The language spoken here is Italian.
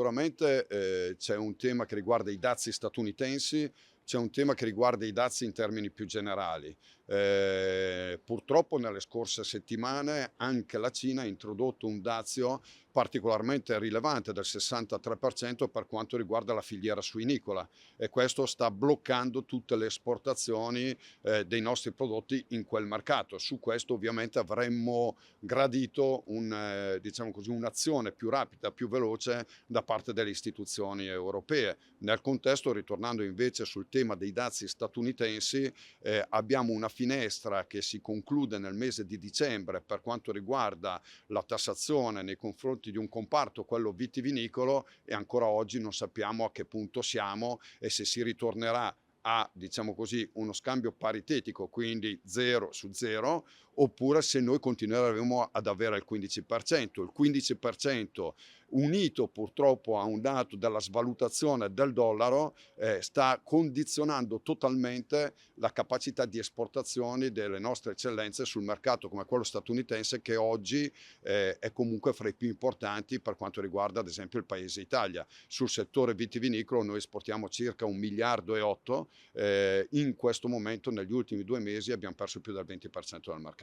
sicuramente c'è un tema che riguarda i dazi statunitensi, c'è un tema che riguarda i dazi in termini più generali. Purtroppo nelle scorse settimane anche la Cina ha introdotto un dazio particolarmente rilevante del 63% per quanto riguarda la filiera suinicola, e questo sta bloccando tutte le esportazioni dei nostri prodotti in quel mercato. Su questo ovviamente avremmo gradito diciamo così, un'azione più rapida, più veloce da parte delle istituzioni europee. Nel contesto, ritornando invece sul tema dei dazi statunitensi, abbiamo una finestra che si conclude nel mese di dicembre per quanto riguarda la tassazione nei confronti di un comparto, quello vitivinicolo, e ancora oggi non sappiamo a che punto siamo e se si ritornerà a, diciamo così, uno scambio paritetico, quindi 0 su 0, oppure se noi continueremo ad avere il 15%. Il 15% unito purtroppo a un dato della svalutazione del dollaro sta condizionando totalmente la capacità di esportazioni delle nostre eccellenze sul mercato come quello statunitense, che oggi è comunque fra i più importanti per quanto riguarda ad esempio il paese Italia. Sul settore vitivinicolo noi esportiamo circa 1,8 miliardi, in questo momento negli ultimi 2 mesi abbiamo perso più del 20% del mercato.